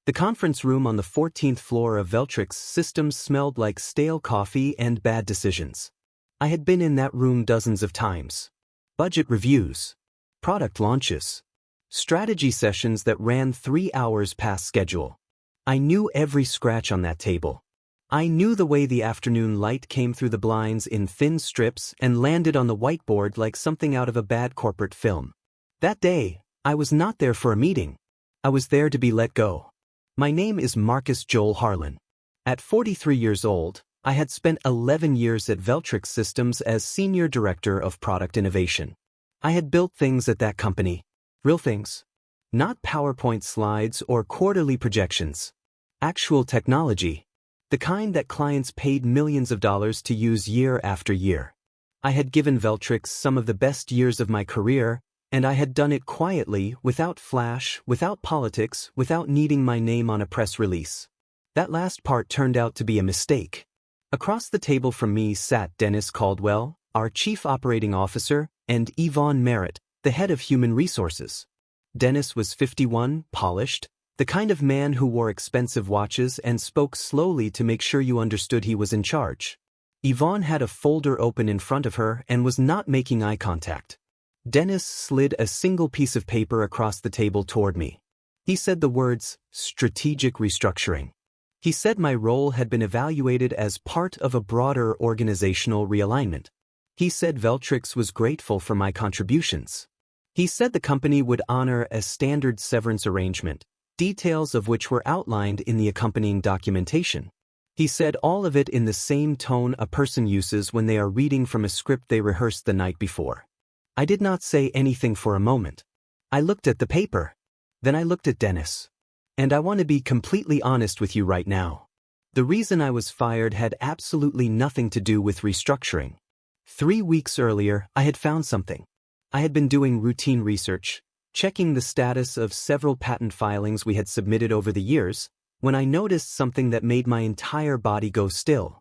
The conference room on the 14th floor of Veltrix Systems smelled like stale coffee and bad decisions. I had been in that room dozens of times. Budget reviews, product launches, strategy sessions that ran 3 hours past schedule. I knew every scratch on that table. I knew the way the afternoon light came through the blinds in thin strips and landed on the whiteboard like something out of a bad corporate film. That day, I was not there for a meeting. I was there to be let go. My name is Marcus Joel Harlan. At 43 years old, I had spent 11 years at Veltrix Systems as Senior Director of Product Innovation. I had built things at that company. Real things. Not PowerPoint slides or quarterly projections. Actual technology. The kind that clients paid millions of dollars to use year after year. I had given Veltrix some of the best years of my career, and I had done it quietly, without flash, without politics, without needing my name on a press release. That last part turned out to be a mistake. Across the table from me sat Dennis Caldwell, our Chief Operating Officer, and Yvonne Merritt, the Head of Human Resources. Dennis was 51, polished, the kind of man who wore expensive watches and spoke slowly to make sure you understood he was in charge. Yvonne had a folder open in front of her and was not making eye contact. Dennis slid a single piece of paper across the table toward me. He said the words, strategic restructuring. He said my role had been evaluated as part of a broader organizational realignment. He said Veltrix was grateful for my contributions. He said the company would honor a standard severance arrangement, details of which were outlined in the accompanying documentation. He said all of it in the same tone a person uses when they are reading from a script they rehearsed the night before. I did not say anything for a moment. I looked at the paper. Then I looked at Dennis. And I want to be completely honest with you right now. The reason I was fired had absolutely nothing to do with restructuring. 3 weeks earlier, I had found something. I had been doing routine research, checking the status of several patent filings we had submitted over the years, when I noticed something that made my entire body go still.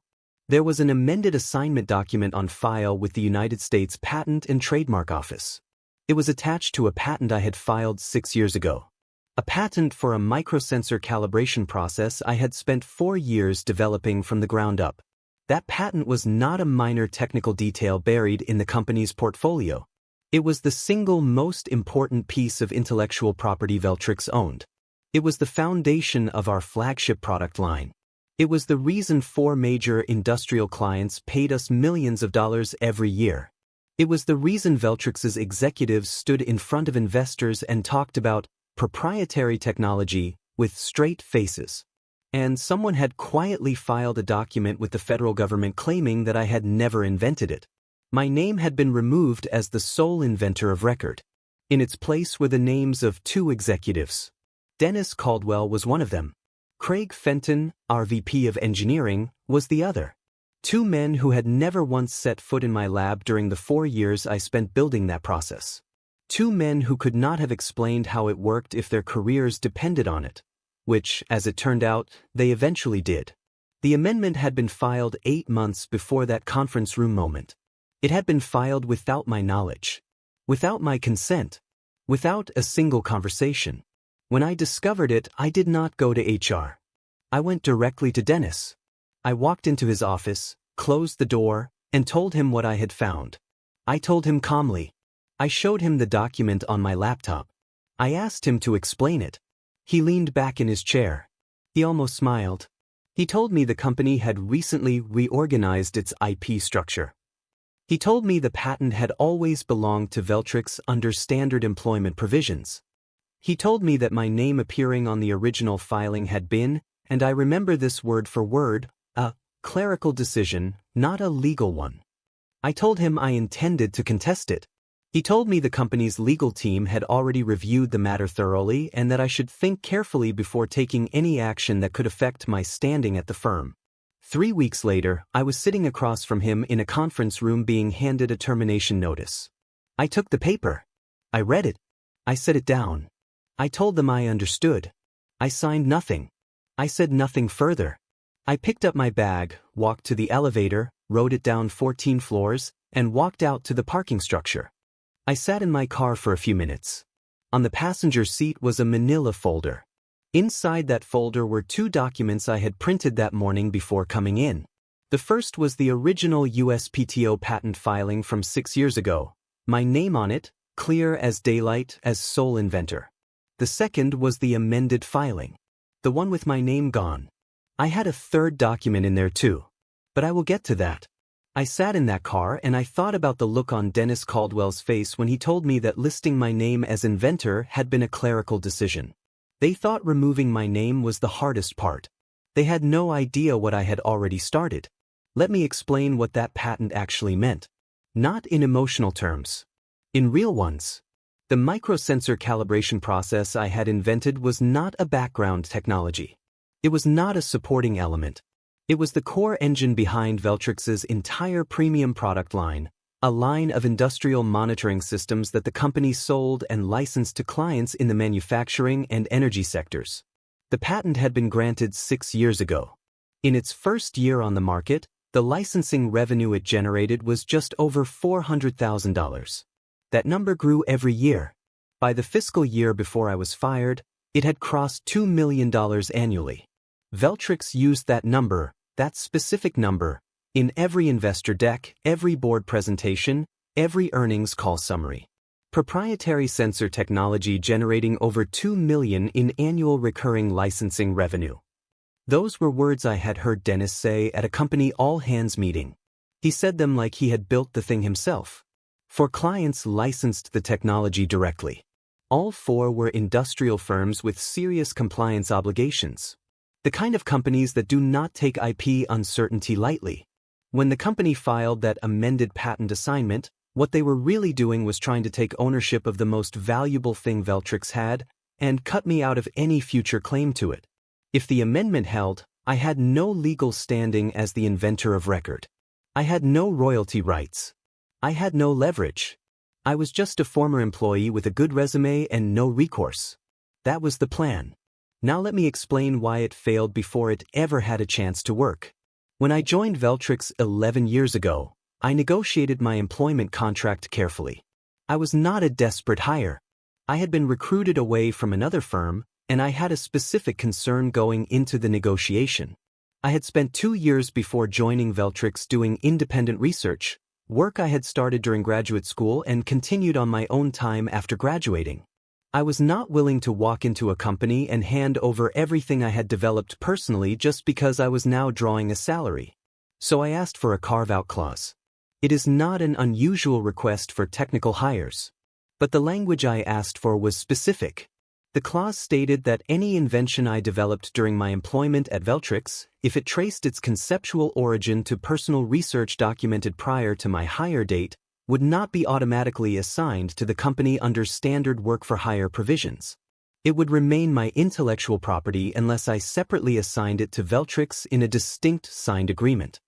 There was an amended assignment document on file with the United States Patent and Trademark Office. It was attached to a patent I had filed 6 years ago. A patent for a microsensor calibration process I had spent 4 years developing from the ground up. That patent was not a minor technical detail buried in the company's portfolio. It was the single most important piece of intellectual property Veltrix owned. It was the foundation of our flagship product line. It was the reason 4 major industrial clients paid us millions of dollars every year. It was the reason Veltrix's executives stood in front of investors and talked about proprietary technology with straight faces. And someone had quietly filed a document with the federal government claiming that I had never invented it. My name had been removed as the sole inventor of record. In its place were the names of 2 executives. Dennis Caldwell was one of them. Craig Fenton, our VP of Engineering, was the other. 2 men who had never once set foot in my lab during the 4 years I spent building that process. 2 men who could not have explained how it worked if their careers depended on it, which, as it turned out, they eventually did. The amendment had been filed 8 months before that conference room moment. It had been filed without my knowledge, without my consent, without a single conversation. When I discovered it, I did not go to HR. I went directly to Dennis. I walked into his office, closed the door, and told him what I had found. I told him calmly. I showed him the document on my laptop. I asked him to explain it. He leaned back in his chair. He almost smiled. He told me the company had recently reorganized its IP structure. He told me the patent had always belonged to Veltrix under standard employment provisions. He told me that my name appearing on the original filing had been, and I remember this word for word, a clerical decision, not a legal one. I told him I intended to contest it. He told me the company's legal team had already reviewed the matter thoroughly and that I should think carefully before taking any action that could affect my standing at the firm. 3 weeks later, I was sitting across from him in a conference room being handed a termination notice. I took the paper. I read it. I set it down. I told them I understood. I signed nothing. I said nothing further. I picked up my bag, walked to the elevator, rode it down 14 floors, and walked out to the parking structure. I sat in my car for a few minutes. On the passenger seat was a manila folder. Inside that folder were 2 documents I had printed that morning before coming in. The first was the original USPTO patent filing from 6 years ago, my name on it, clear as daylight, as sole inventor. The second was the amended filing, the one with my name gone. I had a third document in there too, but I will get to that. I sat in that car and I thought about the look on Dennis Caldwell's face when he told me that listing my name as inventor had been a clerical decision. They thought removing my name was the hardest part. They had no idea what I had already started. Let me explain what that patent actually meant. Not in emotional terms. In real ones. The microsensor calibration process I had invented was not a background technology. It was not a supporting element. It was the core engine behind Veltrix's entire premium product line, a line of industrial monitoring systems that the company sold and licensed to clients in the manufacturing and energy sectors. The patent had been granted 6 years ago. In its first year on the market, the licensing revenue it generated was just over $400,000. That number grew every year. By the fiscal year before I was fired, it had crossed $2 million annually. Veltrix used that number, that specific number, in every investor deck, every board presentation, every earnings call summary. Proprietary sensor technology generating over $2 million in annual recurring licensing revenue. Those were words I had heard Dennis say at a company all-hands meeting. He said them like he had built the thing himself. 4 clients licensed the technology directly. All 4 were industrial firms with serious compliance obligations. The kind of companies that do not take IP uncertainty lightly. When the company filed that amended patent assignment, what they were really doing was trying to take ownership of the most valuable thing Veltrix had and cut me out of any future claim to it. If the amendment held, I had no legal standing as the inventor of record. I had no royalty rights. I had no leverage. I was just a former employee with a good resume and no recourse. That was the plan. Now let me explain why it failed before it ever had a chance to work. When I joined Veltrix 11 years ago, I negotiated my employment contract carefully. I was not a desperate hire. I had been recruited away from another firm, and I had a specific concern going into the negotiation. I had spent 2 years before joining Veltrix doing independent research, work I had started during graduate school and continued on my own time after graduating. I was not willing to walk into a company and hand over everything I had developed personally just because I was now drawing a salary. So I asked for a carve-out clause. It is not an unusual request for technical hires. But the language I asked for was specific. The clause stated that any invention I developed during my employment at Veltrix, if it traced its conceptual origin to personal research documented prior to my hire date, would not be automatically assigned to the company under standard work-for-hire provisions. It would remain my intellectual property unless I separately assigned it to Veltrix in a distinct signed agreement.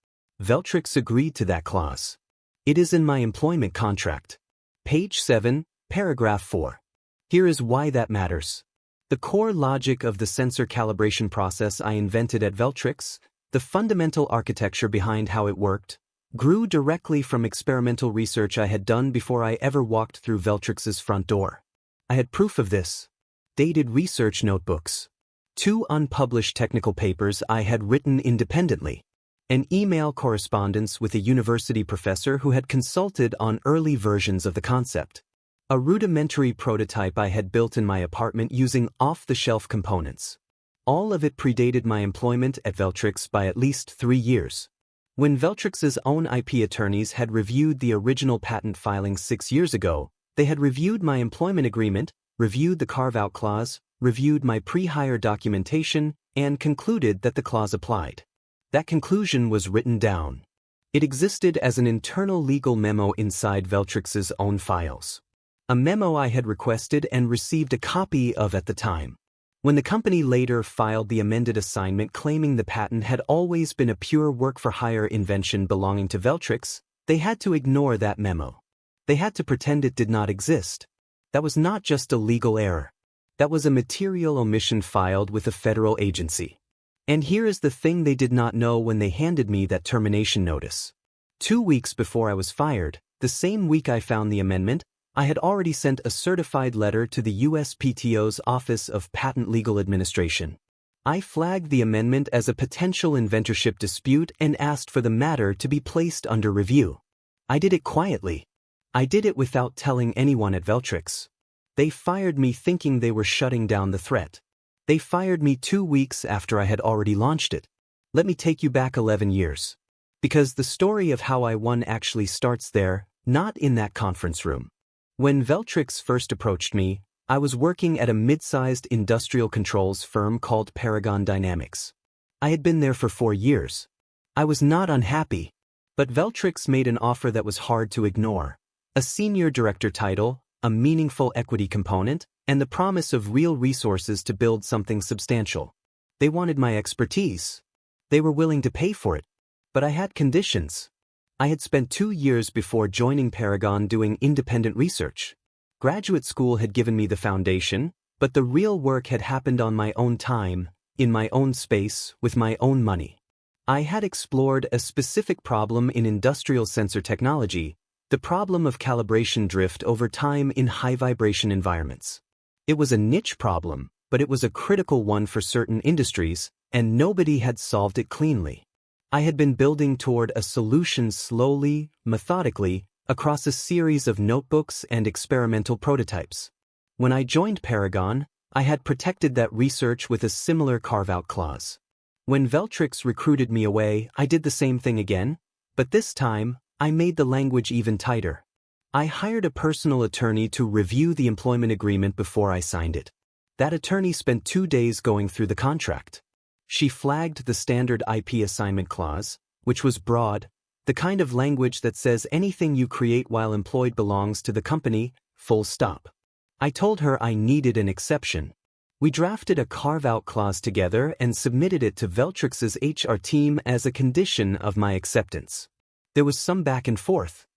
Veltrix agreed to that clause. It is in my employment contract. Page 7, paragraph 4. Here is why that matters. The core logic of the sensor calibration process I invented at Veltrix, the fundamental architecture behind how it worked, grew directly from experimental research I had done before I ever walked through Veltrix's front door. I had proof of this. Dated research notebooks. 2 unpublished technical papers I had written independently. An email correspondence with a university professor who had consulted on early versions of the concept. A rudimentary prototype I had built in my apartment using off-the-shelf components. All of it predated my employment at Veltrix by at least 3 years. When Veltrix's own IP attorneys had reviewed the original patent filing 6 years ago, they had reviewed my employment agreement, reviewed the carve-out clause, reviewed my pre-hire documentation, and concluded that the clause applied. That conclusion was written down. It existed as an internal legal memo inside Veltrix's own files. A memo I had requested and received a copy of at the time. When the company later filed the amended assignment claiming the patent had always been a pure work-for-hire invention belonging to Veltrix, they had to ignore that memo. They had to pretend it did not exist. That was not just a legal error. That was a material omission filed with a federal agency. And here is the thing they did not know when they handed me that termination notice. 2 weeks before I was fired, the same week I found the amendment, I had already sent a certified letter to the USPTO's Office of Patent Legal Administration. I flagged the amendment as a potential inventorship dispute and asked for the matter to be placed under review. I did it quietly. I did it without telling anyone at Veltrix. They fired me thinking they were shutting down the threat. They fired me 2 weeks after I had already launched it. Let me take you back 11 years. Because the story of how I won actually starts there, not in that conference room. When Veltrix first approached me, I was working at a mid-sized industrial controls firm called Paragon Dynamics. I had been there for 4 years. I was not unhappy, but Veltrix made an offer that was hard to ignore. A senior director title, a meaningful equity component, and the promise of real resources to build something substantial. They wanted my expertise. They were willing to pay for it. But I had conditions. I had spent 2 years before joining Paragon doing independent research. Graduate school had given me the foundation, but the real work had happened on my own time, in my own space, with my own money. I had explored a specific problem in industrial sensor technology, the problem of calibration drift over time in high-vibration environments. It was a niche problem, but it was a critical one for certain industries, and nobody had solved it cleanly. I had been building toward a solution slowly, methodically, across a series of notebooks and experimental prototypes. When I joined Paragon, I had protected that research with a similar carve-out clause. When Veltrix recruited me away, I did the same thing again, but this time, I made the language even tighter. I hired a personal attorney to review the employment agreement before I signed it. That attorney spent 2 days going through the contract. She flagged the standard IP assignment clause, which was broad, the kind of language that says anything you create while employed belongs to the company, full stop. I told her I needed an exception. We drafted a carve-out clause together and submitted it to Veltrix's HR team as a condition of my acceptance. There was some back and forth.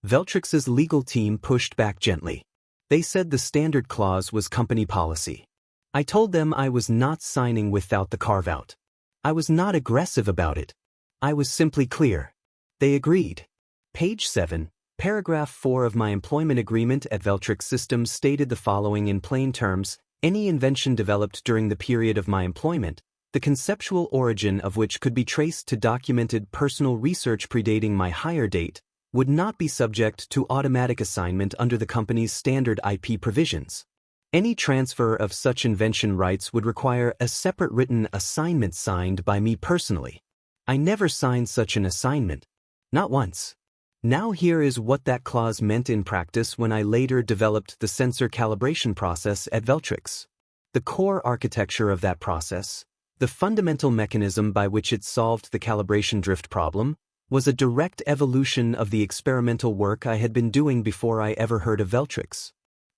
Veltrix's legal team pushed back gently. They said the standard clause was company policy. I told them I was not signing without the carve-out. I was not aggressive about it. I was simply clear. They agreed. Page 7, paragraph 4 of my employment agreement at Veltrix Systems stated the following in plain terms: any invention developed during the period of my employment, the conceptual origin of which could be traced to documented personal research predating my hire date, would not be subject to automatic assignment under the company's standard IP provisions. Any transfer of such invention rights would require a separate written assignment signed by me personally. I never signed such an assignment. Not once. Now here is what that clause meant in practice when I later developed the sensor calibration process at Veltrix. The core architecture of that process, the fundamental mechanism by which it solved the calibration drift problem, was a direct evolution of the experimental work I had been doing before I ever heard of Veltrix.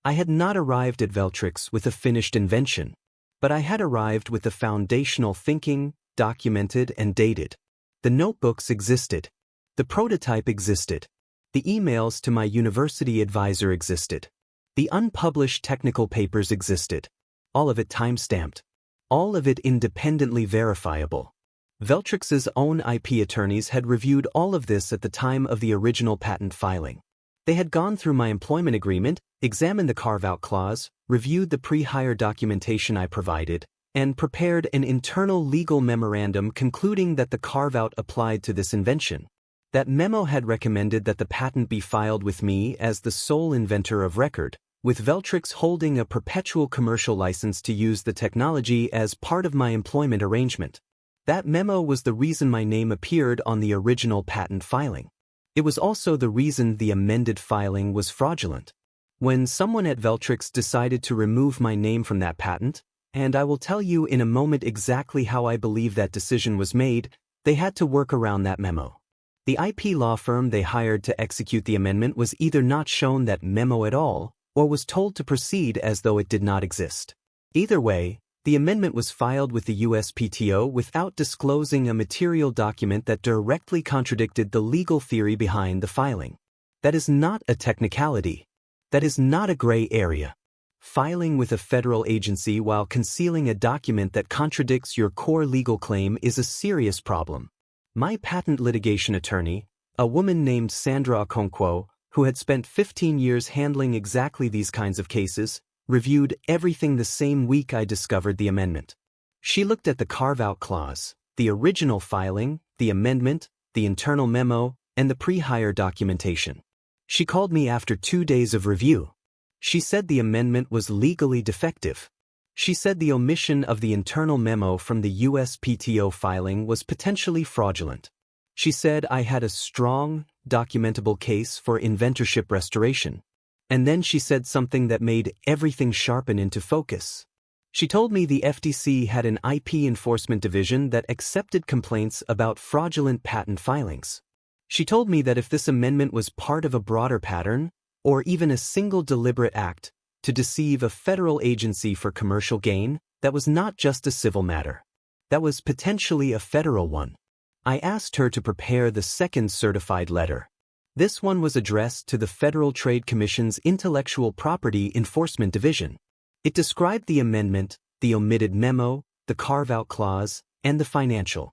I had not arrived at Veltrix with a finished invention, but I had arrived with the foundational thinking, documented and dated. The notebooks existed. The prototype existed. The emails to my university advisor existed. The unpublished technical papers existed. All of it time-stamped. All of it independently verifiable. Veltrix's own IP attorneys had reviewed all of this at the time of the original patent filing. They had gone through my employment agreement, examined the carve-out clause, reviewed the pre-hire documentation I provided, and prepared an internal legal memorandum concluding that the carve-out applied to this invention. That memo had recommended that the patent be filed with me as the sole inventor of record, with Veltrix holding a perpetual commercial license to use the technology as part of my employment arrangement. That memo was the reason my name appeared on the original patent filing. It was also the reason the amended filing was fraudulent. When someone at Veltrix decided to remove my name from that patent, and I will tell you in a moment exactly how I believe that decision was made, they had to work around that memo. The IP law firm they hired to execute the amendment was either not shown that memo at all, or was told to proceed as though it did not exist. Either way, the amendment was filed with the USPTO without disclosing a material document that directly contradicted the legal theory behind the filing. That is not a technicality. That is not a gray area. Filing with a federal agency while concealing a document that contradicts your core legal claim is a serious problem. My patent litigation attorney, a woman named Sandra Okonkwo, who had spent 15 years handling exactly these kinds of cases, reviewed everything the same week I discovered the amendment. She looked at the carve-out clause, the original filing, the amendment, the internal memo, and the pre-hire documentation. She called me after 2 days of review. She said the amendment was legally defective. She said the omission of the internal memo from the USPTO filing was potentially fraudulent. She said I had a strong, documentable case for inventorship restoration. And then she said something that made everything sharpen into focus. She told me the FTC had an IP enforcement division that accepted complaints about fraudulent patent filings. She told me that if this amendment was part of a broader pattern, or even a single deliberate act, to deceive a federal agency for commercial gain, that was not just a civil matter. That was potentially a federal one. I asked her to prepare the second certified letter. This one was addressed to the Federal Trade Commission's Intellectual Property Enforcement Division. It described the amendment, the omitted memo, the carve-out clause, and the financial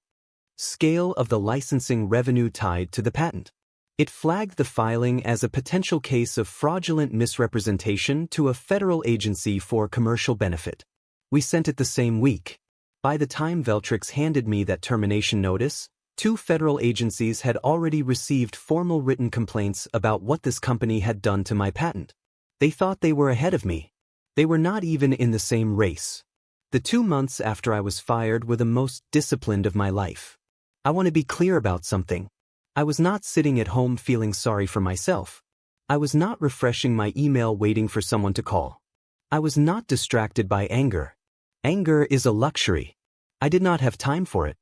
scale of the licensing revenue tied to the patent. It flagged the filing as a potential case of fraudulent misrepresentation to a federal agency for commercial benefit. We sent it the same week. By the time Veltrix handed me that termination notice, 2 federal agencies had already received formal written complaints about what this company had done to my patent. They thought they were ahead of me. They were not even in the same race. The 2 months after I was fired were the most disciplined of my life. I want to be clear about something. I was not sitting at home feeling sorry for myself. I was not refreshing my email waiting for someone to call. I was not distracted by anger. Anger is a luxury. I did not have time for it.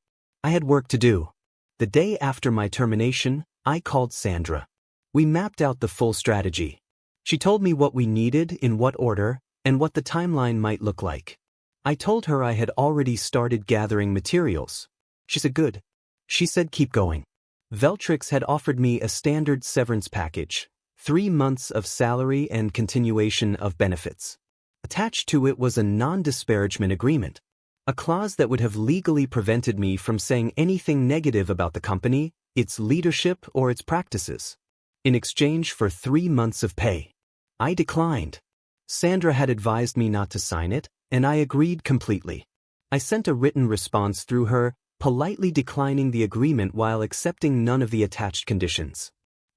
I had work to do. The day after my termination, I called Sandra. We mapped out the full strategy. She told me what we needed, in what order, and what the timeline might look like. I told her I had already started gathering materials. She said good. She said keep going. Veltrix had offered me a standard severance package, 3 months of salary and continuation of benefits. Attached to it was a non-disparagement agreement, a clause that would have legally prevented me from saying anything negative about the company, its leadership, or its practices. In exchange for 3 months of pay. I declined. Sandra had advised me not to sign it, and I agreed completely. I sent a written response through her, politely declining the agreement while accepting none of the attached conditions.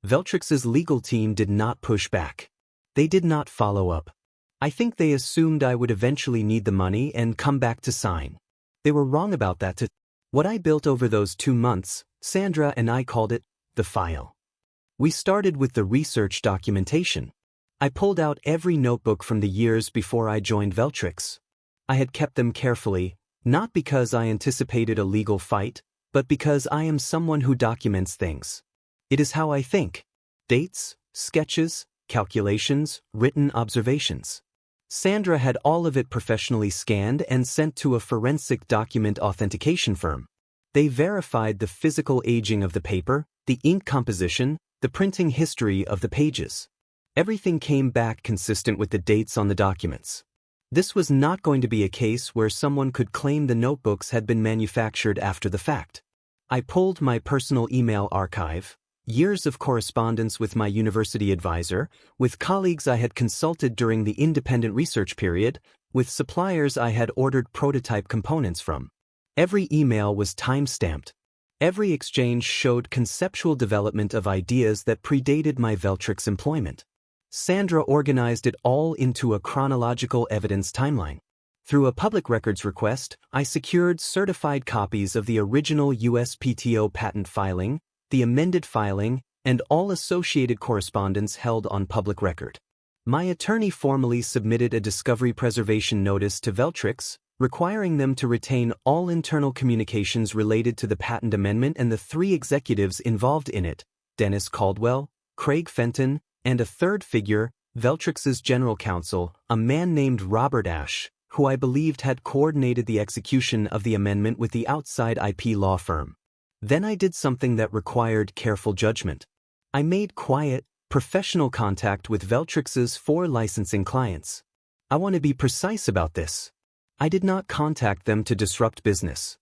Veltrix's legal team did not push back. They did not follow up. I think they assumed I would eventually need the money and come back to sign. They were wrong about that too. What I built over those 2 months, Sandra and I called it the file. We started with the research documentation. I pulled out every notebook from the years before I joined Veltrix. I had kept them carefully, not because I anticipated a legal fight, but because I am someone who documents things. It is how I think. Dates, sketches, calculations, written observations. Sandra had all of it professionally scanned and sent to a forensic document authentication firm. They verified the physical aging of the paper, the ink composition, the printing history of the pages. Everything came back consistent with the dates on the documents. This was not going to be a case where someone could claim the notebooks had been manufactured after the fact. I pulled my personal email archive, years of correspondence with my university advisor, with colleagues I had consulted during the independent research period, with suppliers I had ordered prototype components from. Every email was time-stamped. Every exchange showed conceptual development of ideas that predated my Veltrix employment. Sandra organized it all into a chronological evidence timeline. Through a public records request, I secured certified copies of the original USPTO patent filing, the amended filing, and all associated correspondence held on public record. My attorney formally submitted a discovery preservation notice to Veltrix, requiring them to retain all internal communications related to the patent amendment and the 3 executives involved in it, Dennis Caldwell, Craig Fenton, and a third figure, Veltrix's general counsel, a man named Robert Ashe, who I believed had coordinated the execution of the amendment with the outside IP law firm. Then I did something that required careful judgment. I made quiet, professional contact with Veltrix's 4 licensing clients. I want to be precise about this. I did not contact them to disrupt business.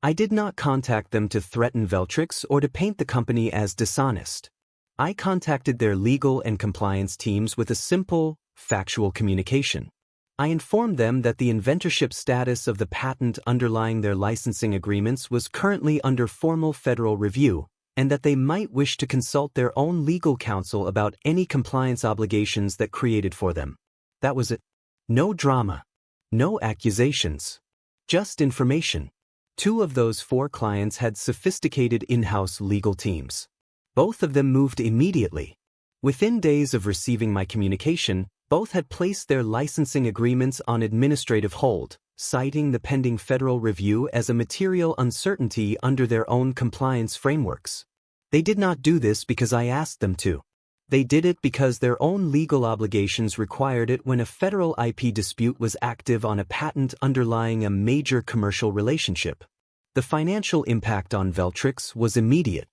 I did not contact them to threaten Veltrix or to paint the company as dishonest. I contacted their legal and compliance teams with a simple, factual communication. I informed them that the inventorship status of the patent underlying their licensing agreements was currently under formal federal review, and that they might wish to consult their own legal counsel about any compliance obligations that created for them. That was it. No drama. No accusations. Just information. 2 of those 4 clients had sophisticated in-house legal teams. Both of them moved immediately. Within days of receiving my communication, both had placed their licensing agreements on administrative hold, citing the pending federal review as a material uncertainty under their own compliance frameworks. They did not do this because I asked them to. They did it because their own legal obligations required it when a federal IP dispute was active on a patent underlying a major commercial relationship. The financial impact on Veltrix was immediate.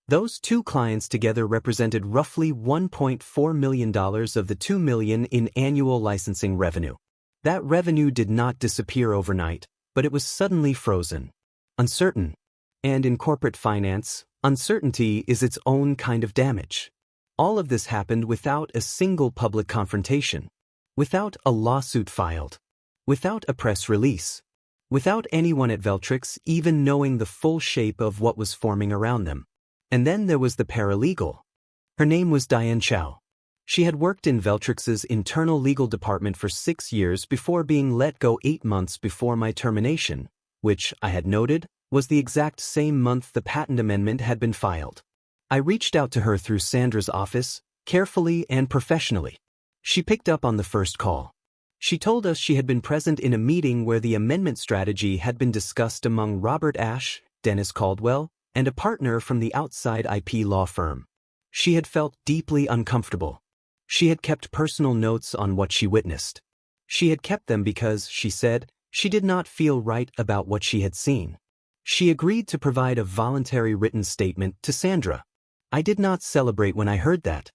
Those 2 clients together represented roughly $1.4 million of the $2 million in annual licensing revenue. That revenue did not disappear overnight, but it was suddenly frozen. Uncertain. And in corporate finance, uncertainty is its own kind of damage. All of this happened without a single public confrontation, without a lawsuit filed, without a press release, without anyone at Veltrix even knowing the full shape of what was forming around them. And then there was the paralegal. Her name was Diane Chow. She had worked in Veltrix's internal legal department for 6 years before being let go 8 months before my termination, which, I had noted, was the exact same month the patent amendment had been filed. I reached out to her through Sandra's office, carefully and professionally. She picked up on the first call. She told us she had been present in a meeting where the amendment strategy had been discussed among Robert Ashe, Dennis Caldwell, and a partner from the outside IP law firm. She had felt deeply uncomfortable. She had kept personal notes on what she witnessed. She had kept them because, she said, she did not feel right about what she had seen. She agreed to provide a voluntary written statement to Sandra. I did not celebrate when I heard that.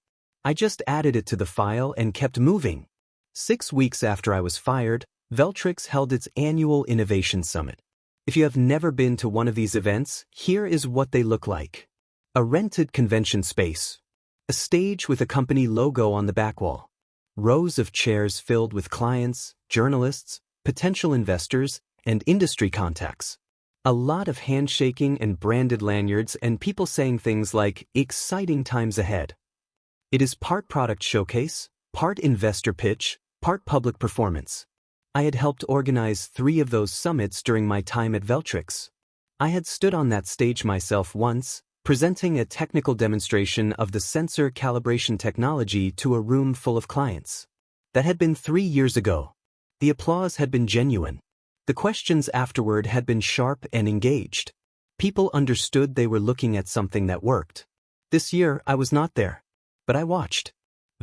I just added it to the file and kept moving. 6 weeks after I was fired, Veltrix held its annual Innovation Summit. If you have never been to one of these events, here is what they look like. A rented convention space. A stage with a company logo on the back wall. Rows of chairs filled with clients, journalists, potential investors, and industry contacts. A lot of handshaking and branded lanyards and people saying things like, "Exciting times ahead." It is part product showcase, part investor pitch, part public performance. I had helped organize 3 of those summits during my time at Veltrix. I had stood on that stage myself once, presenting a technical demonstration of the sensor calibration technology to a room full of clients. That had been 3 years ago. The applause had been genuine. The questions afterward had been sharp and engaged. People understood they were looking at something that worked. This year, I was not there. But I watched.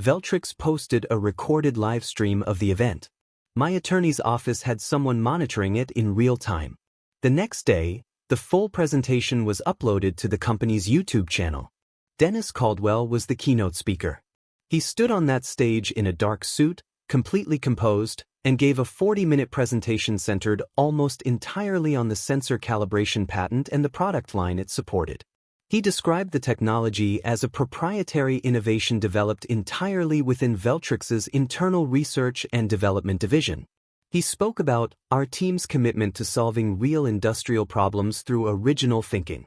Veltrix posted a recorded live stream of the event. My attorney's office had someone monitoring it in real time. The next day, the full presentation was uploaded to the company's YouTube channel. Dennis Caldwell was the keynote speaker. He stood on that stage in a dark suit, completely composed, and gave a 40-minute presentation centered almost entirely on the sensor calibration patent and the product line it supported. He described the technology as a proprietary innovation developed entirely within Veltrix's internal research and development division. He spoke about our team's commitment to solving real industrial problems through original thinking.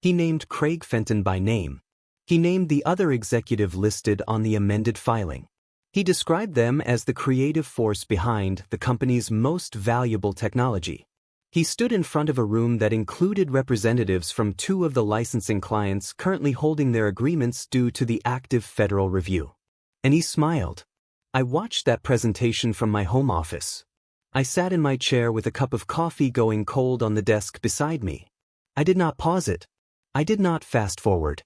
He named Craig Fenton by name. He named the other executive listed on the amended filing. He described them as the creative force behind the company's most valuable technology. He stood in front of a room that included representatives from 2 of the licensing clients currently holding their agreements due to the active federal review. And he smiled. I watched that presentation from my home office. I sat in my chair with a cup of coffee going cold on the desk beside me. I did not pause it. I did not fast forward.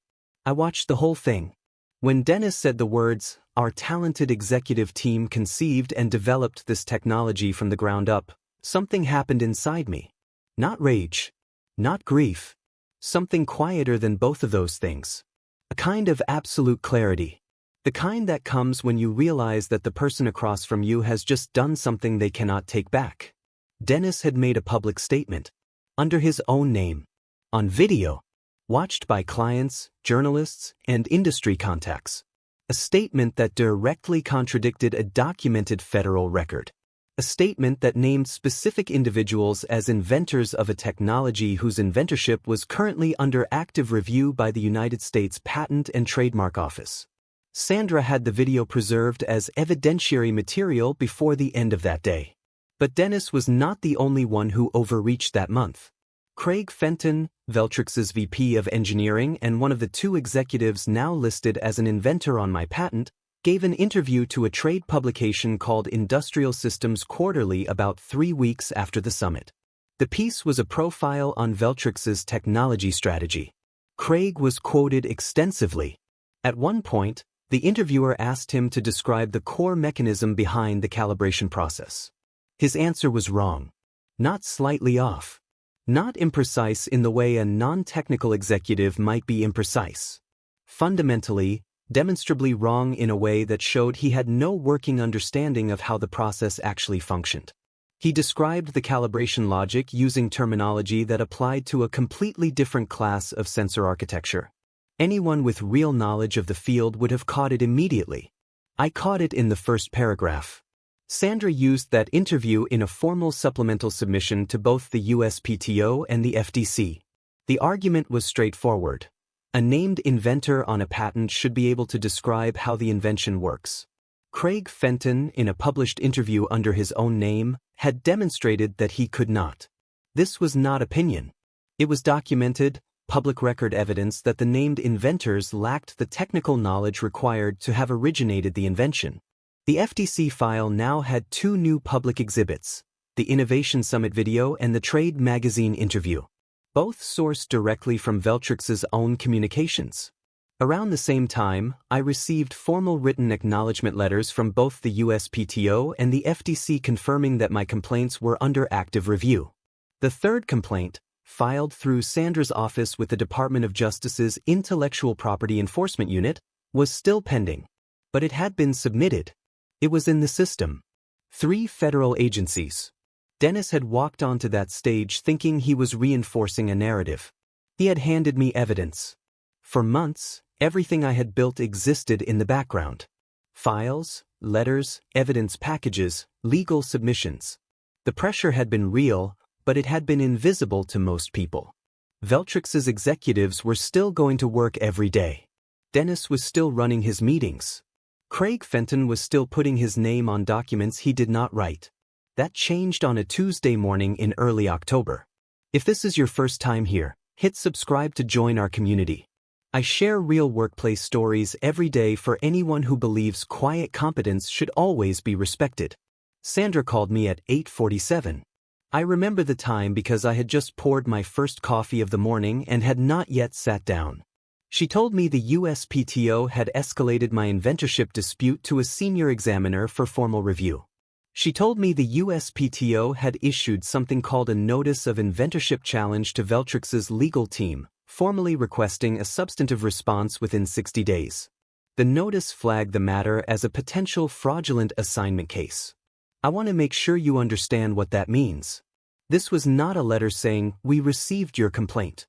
I watched the whole thing. When Dennis said the words, "Our talented executive team conceived and developed this technology from the ground up," something happened inside me. Not rage. Not grief. Something quieter than both of those things. A kind of absolute clarity. The kind that comes when you realize that the person across from you has just done something they cannot take back. Dennis had made a public statement. Under his own name. On video. watched by clients, journalists, and industry contacts. A statement that directly contradicted a documented federal record. A statement that named specific individuals as inventors of a technology whose inventorship was currently under active review by the United States Patent and Trademark Office. Sandra had the video preserved as evidentiary material before the end of that day. But Dennis was not the only one who overreached that month. Craig Fenton, Veltrix's VP of Engineering and one of the two executives now listed as an inventor on my patent, gave an interview to a trade publication called Industrial Systems Quarterly about 3 weeks after the summit. The piece was a profile on Veltrix's technology strategy. Craig was quoted extensively. At one point, the interviewer asked him to describe the core mechanism behind the calibration process. His answer was wrong. Not slightly off. Not imprecise in the way a non-technical executive might be imprecise. Fundamentally, demonstrably wrong in a way that showed he had no working understanding of how the process actually functioned. He described the calibration logic using terminology that applied to a completely different class of sensor architecture. Anyone with real knowledge of the field would have caught it immediately. I caught it in the first paragraph. Sandra used that interview in a formal supplemental submission to both the USPTO and the FDC. The argument was straightforward. A named inventor on a patent should be able to describe how the invention works. Craig Fenton, in a published interview under his own name, had demonstrated that he could not. This was not opinion. It was documented, public record evidence that the named inventors lacked the technical knowledge required to have originated the invention. The FDC file now had 2 new public exhibits, the Innovation Summit video and the Trade magazine interview. Both sourced directly from Veltrix's own communications. Around the same time, I received formal written acknowledgement letters from both the USPTO and the FDC confirming that my complaints were under active review. The third complaint, filed through Sandra's office with the Department of Justice's Intellectual Property Enforcement Unit, was still pending. But it had been submitted. It was in the system. 3 federal agencies. Dennis had walked onto that stage thinking he was reinforcing a narrative. He had handed me evidence. For months, everything I had built existed in the background. Files, letters, evidence packages, legal submissions. The pressure had been real, but it had been invisible to most people. Veltrix's executives were still going to work every day. Dennis was still running his meetings. Craig Fenton was still putting his name on documents he did not write. That changed on a Tuesday morning in early October. If this is your first time here, hit subscribe to join our community. I share real workplace stories every day for anyone who believes quiet competence should always be respected. Sandra called me at 8:47. I remember the time because I had just poured my first coffee of the morning and had not yet sat down. She told me the USPTO had escalated my inventorship dispute to a senior examiner for formal review. She told me the USPTO had issued something called a Notice of Inventorship Challenge to Veltrix's legal team, formally requesting a substantive response within 60 days. The notice flagged the matter as a potential fraudulent assignment case. I want to make sure you understand what that means. This was not a letter saying, "We received your complaint."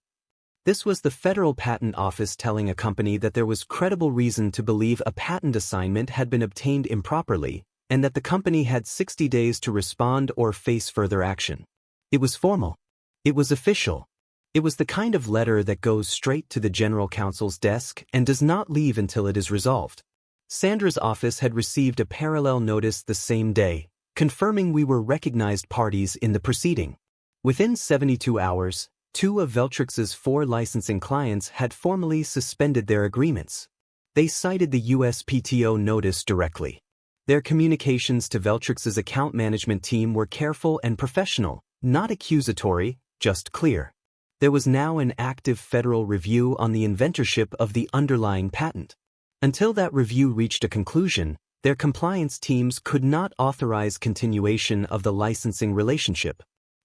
This was the Federal Patent Office telling a company that there was credible reason to believe a patent assignment had been obtained improperly, and that the company had 60 days to respond or face further action. It was formal. It was official. It was the kind of letter that goes straight to the General Counsel's desk and does not leave until it is resolved. Sandra's office had received a parallel notice the same day, confirming we were recognized parties in the proceeding. Within 72 hours, 2 of Veltrix's 4 licensing clients had formally suspended their agreements. They cited the USPTO notice directly. Their communications to Veltrix's account management team were careful and professional, not accusatory, just clear. There was now an active federal review on the inventorship of the underlying patent. Until that review reached a conclusion, their compliance teams could not authorize continuation of the licensing relationship.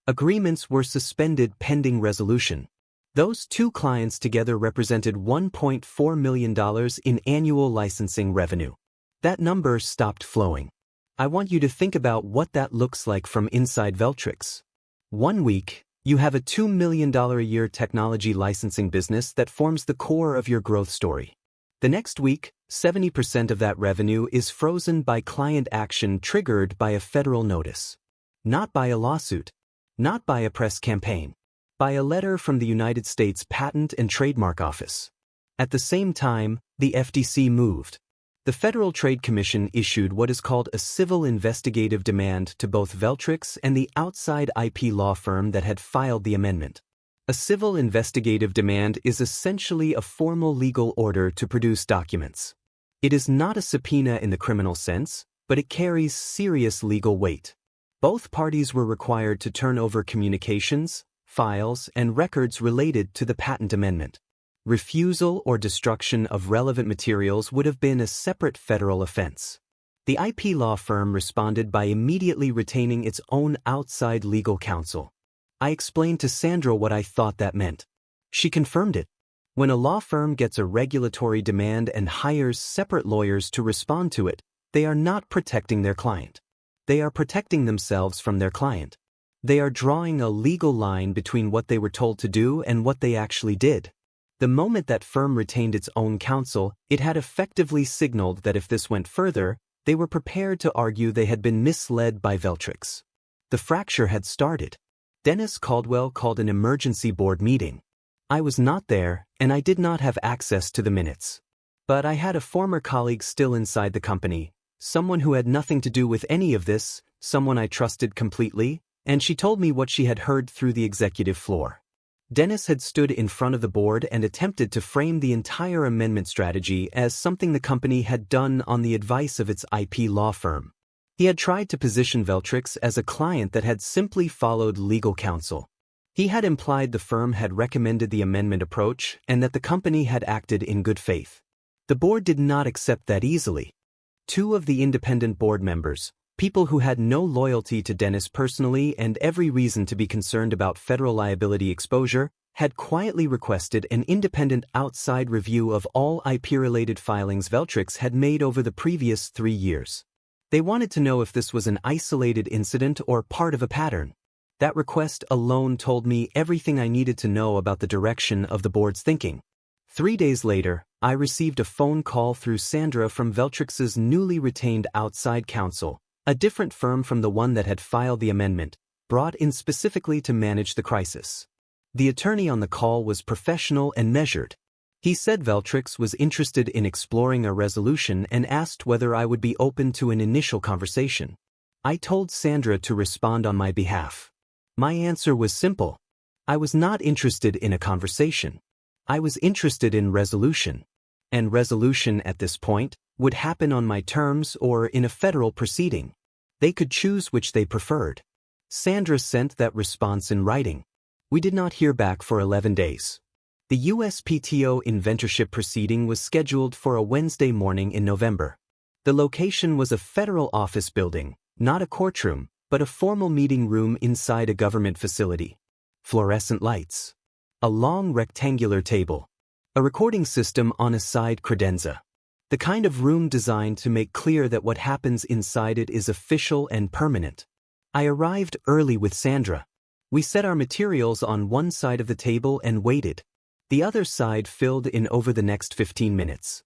Agreements were suspended pending resolution. Those 2 clients together represented $1.4 million in annual licensing revenue. That number stopped flowing. I want you to think about what that looks like from inside Veltrix. One week, You have a $2 million a year technology licensing business that forms the core of your growth story. The next week, 70% of that revenue is frozen by client action triggered by a federal notice. Not by a lawsuit. Not by a press campaign. By a letter from the United States Patent and Trademark Office. At the same time, the FTC moved. The Federal Trade Commission issued what is called a civil investigative demand to both Veltrix and the outside IP law firm that had filed the amendment. A civil investigative demand is essentially a formal legal order to produce documents. It is not a subpoena in the criminal sense, but it carries serious legal weight. Both parties were required to turn over communications, files, and records related to the patent amendment. Refusal or destruction of relevant materials would have been a separate federal offense. The IP law firm responded by immediately retaining its own outside legal counsel. I explained to Sandra what I thought that meant. She confirmed it. When a law firm gets a regulatory demand and hires separate lawyers to respond to it, they are not protecting their client. They are protecting themselves from their client. They are drawing a legal line between what they were told to do and what they actually did. The moment that firm retained its own counsel, it had effectively signaled that if this went further, they were prepared to argue they had been misled by Veltrix. The fracture had started. Dennis Caldwell called an emergency board meeting. I was not there, and I did not have access to the minutes. But I had a former colleague still inside the company, someone who had nothing to do with any of this, someone I trusted completely, and she told me what she had heard through the executive floor. Dennis had stood in front of the board and attempted to frame the entire amendment strategy as something the company had done on the advice of its IP law firm. He had tried to position Veltrix as a client that had simply followed legal counsel. He had implied the firm had recommended the amendment approach and that the company had acted in good faith. The board did not accept that easily. Two of the independent board members, people who had no loyalty to Dennis personally and every reason to be concerned about federal liability exposure, had quietly requested an independent outside review of all IP-related filings Veltrix had made over the previous 3 years. They wanted to know if this was an isolated incident or part of a pattern. That request alone told me everything I needed to know about the direction of the board's thinking. 3 days later, I received a phone call through Sandra from Veltrix's newly retained outside counsel, a different firm from the one that had filed the amendment, brought in specifically to manage the crisis. The attorney on the call was professional and measured. He said Veltrix was interested in exploring a resolution and asked whether I would be open to an initial conversation. I told Sandra to respond on my behalf. My answer was simple. I was not interested in a conversation. I was interested in resolution. And resolution at this point would happen on my terms or in a federal proceeding. They could choose which they preferred. Sandra sent that response in writing. We did not hear back for 11 days. The USPTO inventorship proceeding was scheduled for a Wednesday morning in November. The location was a federal office building, not a courtroom, but a formal meeting room inside a government facility. Fluorescent lights. A long rectangular table. A recording system on a side credenza. The kind of room designed to make clear that what happens inside it is official and permanent. I arrived early with Sandra. We set our materials on one side of the table and waited. The other side filled in over the next 15 minutes.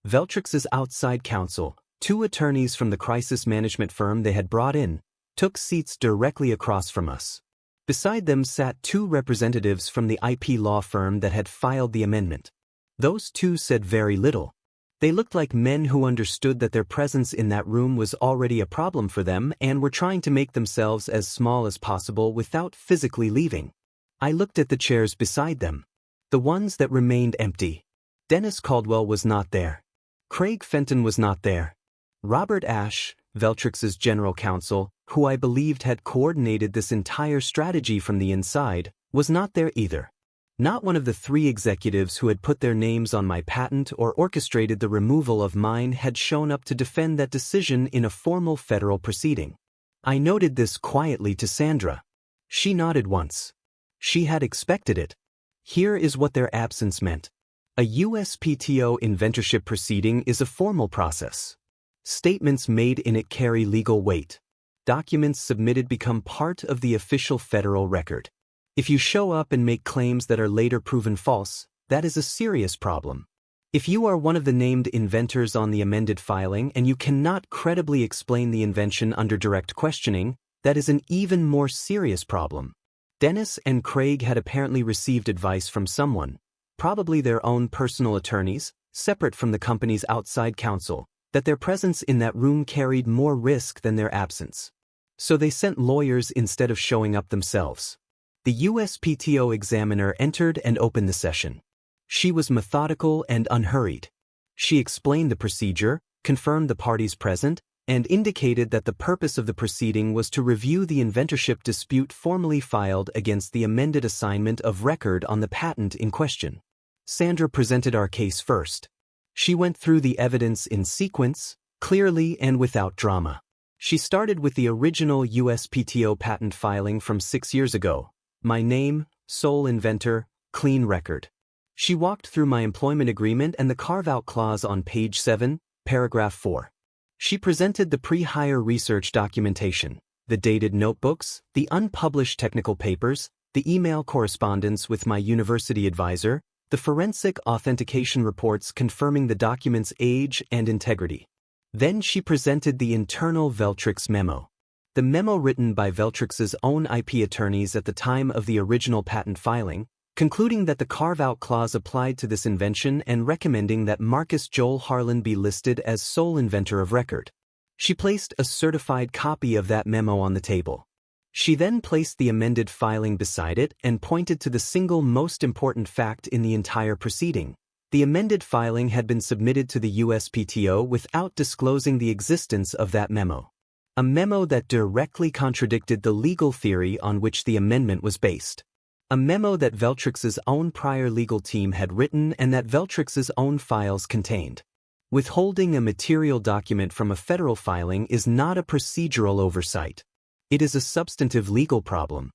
Veltrix's outside counsel, two attorneys from the crisis management firm they had brought in, took seats directly across from us. Beside them sat two representatives from the IP law firm that had filed the amendment. Those two said very little. They looked like men who understood that their presence in that room was already a problem for them and were trying to make themselves as small as possible without physically leaving. I looked at the chairs beside them. The ones that remained empty. Dennis Caldwell was not there. Craig Fenton was not there. Robert Ashe, Veltrix's general counsel, who I believed had coordinated this entire strategy from the inside, was not there either. Not one of the three executives who had put their names on my patent or orchestrated the removal of mine had shown up to defend that decision in a formal federal proceeding. I noted this quietly to Sandra. She nodded once. She had expected it. Here is what their absence meant. A USPTO inventorship proceeding is a formal process. Statements made in it carry legal weight. Documents submitted become part of the official federal record. If you show up and make claims that are later proven false, that is a serious problem. If you are one of the named inventors on the amended filing and you cannot credibly explain the invention under direct questioning, that is an even more serious problem. Dennis and Craig had apparently received advice from someone, probably their own personal attorneys, separate from the company's outside counsel, that their presence in that room carried more risk than their absence. So they sent lawyers instead of showing up themselves. The USPTO examiner entered and opened the session. She was methodical and unhurried. She explained the procedure, confirmed the parties present, and indicated that the purpose of the proceeding was to review the inventorship dispute formally filed against the amended assignment of record on the patent in question. Sandra presented our case first. She went through the evidence in sequence, clearly and without drama. She started with the original USPTO patent filing from 6 years ago. My name, sole inventor, clean record. She walked through my employment agreement and the carve-out clause on page 7, paragraph 4. She presented the pre-hire research documentation, the dated notebooks, the unpublished technical papers, the email correspondence with my university advisor, the forensic authentication reports confirming the document's age and integrity. Then she presented the internal Veltrix memo. The memo written by Veltrix's own IP attorneys at the time of the original patent filing, concluding that the carve-out clause applied to this invention and recommending that Marcus Joel Harlan be listed as sole inventor of record. She placed a certified copy of that memo on the table. She then placed the amended filing beside it and pointed to the single most important fact in the entire proceeding. The amended filing had been submitted to the USPTO without disclosing the existence of that memo. A memo that directly contradicted the legal theory on which the amendment was based. A memo that Veltrix's own prior legal team had written and that Veltrix's own files contained. Withholding a material document from a federal filing is not a procedural oversight. It is a substantive legal problem.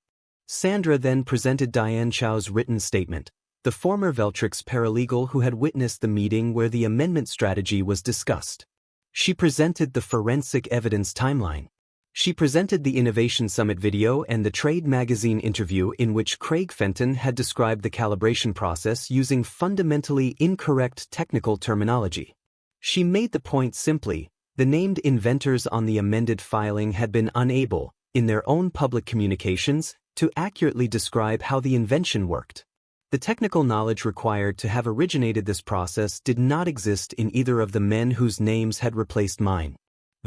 Sandra then presented Diane Chow's written statement, the former Veltrix paralegal who had witnessed the meeting where the amendment strategy was discussed. She presented the forensic evidence timeline. She presented the Innovation Summit video and the Trade magazine interview in which Craig Fenton had described the calibration process using fundamentally incorrect technical terminology. She made the point simply, the named inventors on the amended filing had been unable, in their own public communications, to accurately describe how the invention worked. The technical knowledge required to have originated this process did not exist in either of the men whose names had replaced mine.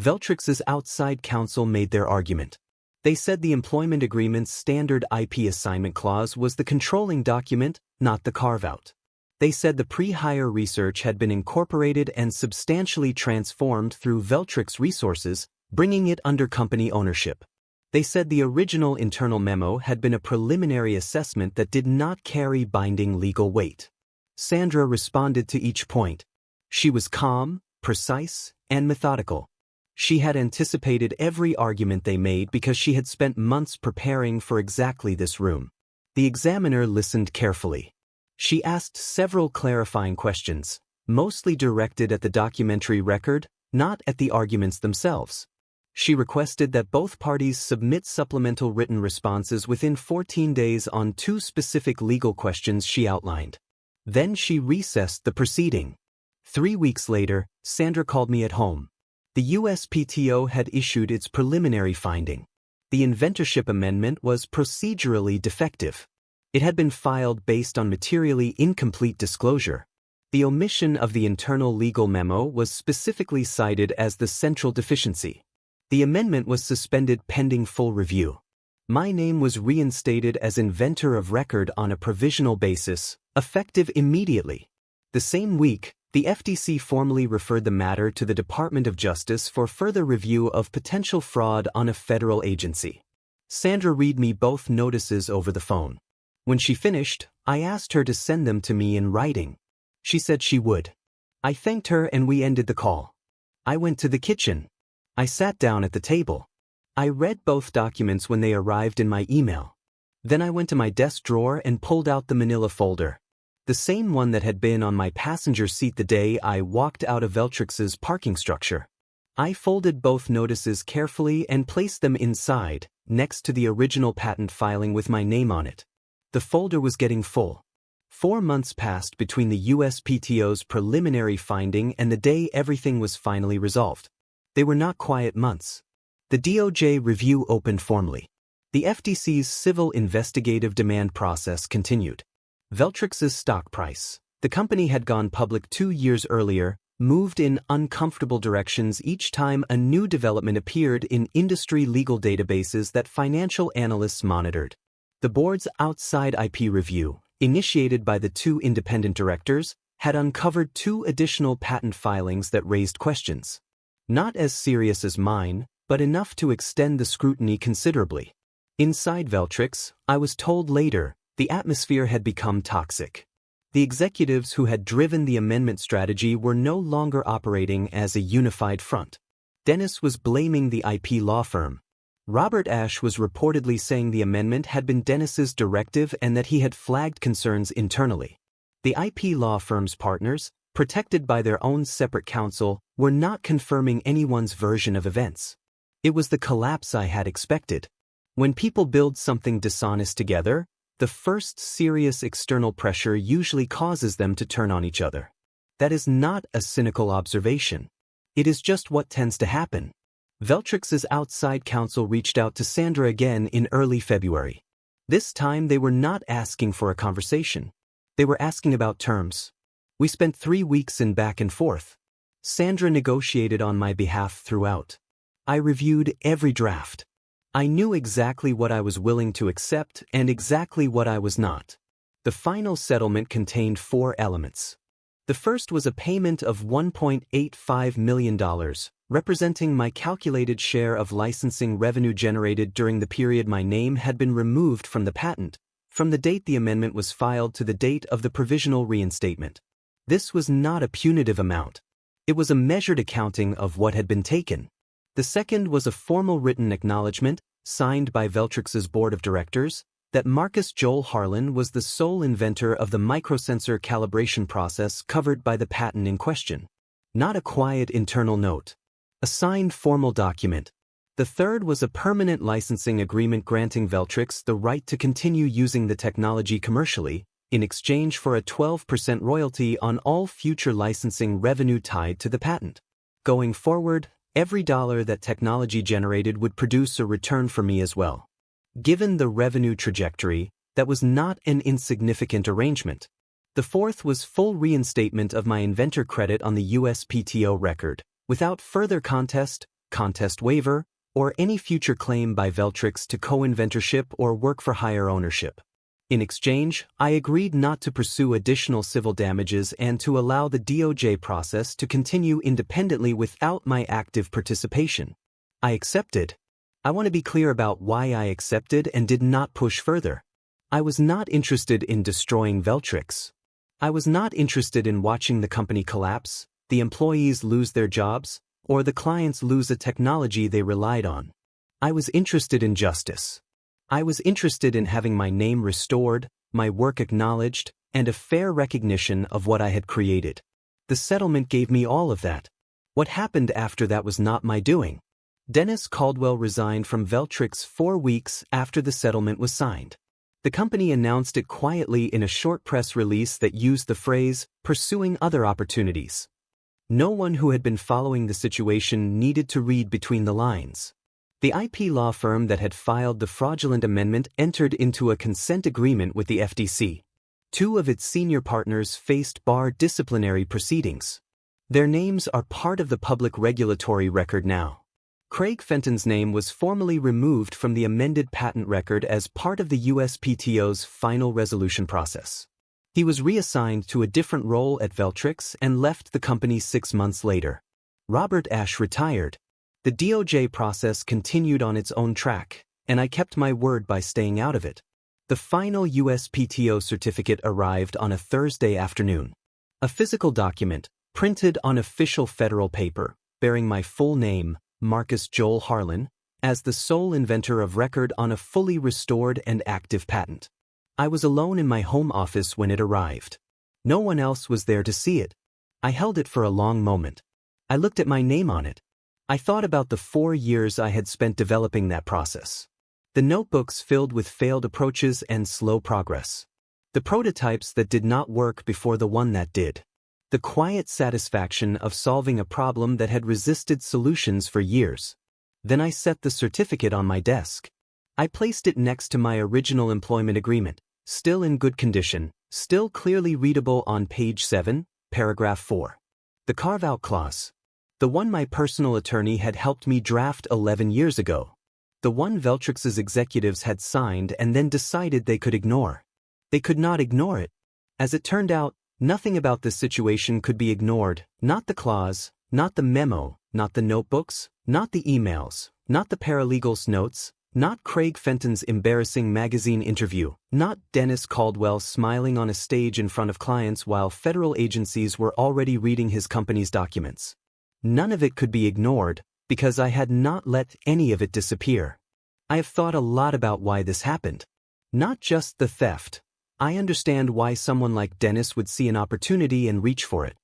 Veltrix's outside counsel made their argument. They said the employment agreement's standard IP assignment clause was the controlling document, not the carve-out. They said the pre-hire research had been incorporated and substantially transformed through Veltrix resources, bringing it under company ownership. They said the original internal memo had been a preliminary assessment that did not carry binding legal weight. Sandra responded to each point. She was calm, precise, and methodical. She had anticipated every argument they made because she had spent months preparing for exactly this room. The examiner listened carefully. She asked several clarifying questions, mostly directed at the documentary record, not at the arguments themselves. She requested that both parties submit supplemental written responses within 14 days on 2 specific legal questions she outlined. Then she recessed the proceeding. 3 weeks later, Sandra called me at home. The USPTO had issued its preliminary finding. The inventorship amendment was procedurally defective. It had been filed based on materially incomplete disclosure. The omission of the internal legal memo was specifically cited as the central deficiency. The amendment was suspended pending full review. My name was reinstated as inventor of record on a provisional basis, effective immediately. The same week, the FTC formally referred the matter to the Department of Justice for further review of potential fraud on a federal agency. Sandra read me both notices over the phone. When she finished, I asked her to send them to me in writing. She said she would. I thanked her and we ended the call. I went to the kitchen. I sat down at the table. I read both documents when they arrived in my email. Then I went to my desk drawer and pulled out the manila folder. The same one that had been on my passenger seat the day I walked out of Veltrix's parking structure. I folded both notices carefully and placed them inside, next to the original patent filing with my name on it. The folder was getting full. 4 months passed between the USPTO's preliminary finding and the day everything was finally resolved. They were not quiet months. The DOJ review opened formally. The FTC's civil investigative demand process continued. Veltrix's stock price. The company had gone public 2 years earlier, moved in uncomfortable directions each time a new development appeared in industry legal databases that financial analysts monitored. The board's outside IP review, initiated by the 2 independent directors, had uncovered 2 additional patent filings that raised questions. Not as serious as mine, but enough to extend the scrutiny considerably. Inside Veltrix, I was told later, the atmosphere had become toxic. The executives who had driven the amendment strategy were no longer operating as a unified front. Dennis was blaming the IP law firm. Robert Ashe was reportedly saying the amendment had been Dennis's directive and that he had flagged concerns internally. The IP law firm's partners, protected by their own separate counsel, were not confirming anyone's version of events. It was the collapse I had expected. When people build something dishonest together, the first serious external pressure usually causes them to turn on each other. That is not a cynical observation. It is just what tends to happen. Veltrix's outside counsel reached out to Sandra again in early February. This time they were not asking for a conversation. They were asking about terms. We spent 3 weeks in back and forth. Sandra negotiated on my behalf throughout. I reviewed every draft. I knew exactly what I was willing to accept and exactly what I was not. The final settlement contained 4 elements. The first was a payment of $1.85 million, representing my calculated share of licensing revenue generated during the period my name had been removed from the patent, from the date the amendment was filed to the date of the provisional reinstatement. This was not a punitive amount. It was a measured accounting of what had been taken. The second was a formal written acknowledgement, signed by Veltrix's board of directors, that Marcus Joel Harlan was the sole inventor of the microsensor calibration process covered by the patent in question. Not a quiet internal note. A signed formal document. The third was a permanent licensing agreement granting Veltrix the right to continue using the technology commercially, in exchange for a 12% royalty on all future licensing revenue tied to the patent. Going forward, every dollar that technology generated would produce a return for me as well. Given the revenue trajectory, that was not an insignificant arrangement. The fourth was full reinstatement of my inventor credit on the USPTO record, without further contest waiver, or any future claim by Veltrix to co-inventorship or work-for-hire ownership. In exchange, I agreed not to pursue additional civil damages and to allow the DOJ process to continue independently without my active participation. I accepted. I want to be clear about why I accepted and did not push further. I was not interested in destroying Veltrix. I was not interested in watching the company collapse, the employees lose their jobs, or the clients lose a technology they relied on. I was interested in justice. I was interested in having my name restored, my work acknowledged, and a fair recognition of what I had created. The settlement gave me all of that. What happened after that was not my doing. Dennis Caldwell resigned from Veltrix 4 weeks after the settlement was signed. The company announced it quietly in a short press release that used the phrase, "pursuing other opportunities." No one who had been following the situation needed to read between the lines. The IP law firm that had filed the fraudulent amendment entered into a consent agreement with the FTC. 2 of its senior partners faced bar disciplinary proceedings. Their names are part of the public regulatory record now. Craig Fenton's name was formally removed from the amended patent record as part of the USPTO's final resolution process. He was reassigned to a different role at Veltrix and left the company 6 months later. Robert Ashe retired. The DOJ process continued on its own track, and I kept my word by staying out of it. The final USPTO certificate arrived on a Thursday afternoon. A physical document, printed on official federal paper, bearing my full name, Marcus Joel Harlan, as the sole inventor of record on a fully restored and active patent. I was alone in my home office when it arrived. No one else was there to see it. I held it for a long moment. I looked at my name on it. I thought about the 4 years I had spent developing that process. The notebooks filled with failed approaches and slow progress. The prototypes that did not work before the one that did. The quiet satisfaction of solving a problem that had resisted solutions for years. Then I set the certificate on my desk. I placed it next to my original employment agreement, still in good condition, still clearly readable on page 7, paragraph 4. The carve-out clause. The one my personal attorney had helped me draft 11 years ago. The one Veltrix's executives had signed and then decided they could ignore. They could not ignore it. As it turned out, nothing about this situation could be ignored, not the clause, not the memo, not the notebooks, not the emails, not the paralegal's notes, not Craig Fenton's embarrassing magazine interview, not Dennis Caldwell smiling on a stage in front of clients while federal agencies were already reading his company's documents. None of it could be ignored, because I had not let any of it disappear. I have thought a lot about why this happened. Not just the theft. I understand why someone like Dennis would see an opportunity and reach for it.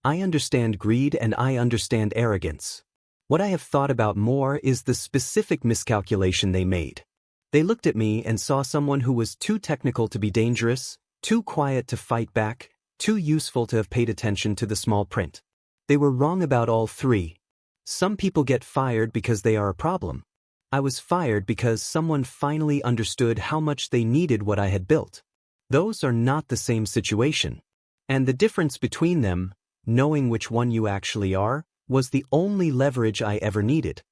I understand greed and I understand arrogance. What I have thought about more is the specific miscalculation they made. They looked at me and saw someone who was too technical to be dangerous, too quiet to fight back, too useful to have paid attention to the small print. They were wrong about all three. Some people get fired because they are a problem. I was fired because someone finally understood how much they needed what I had built. Those are not the same situation. And the difference between them, knowing which one you actually are, was the only leverage I ever needed.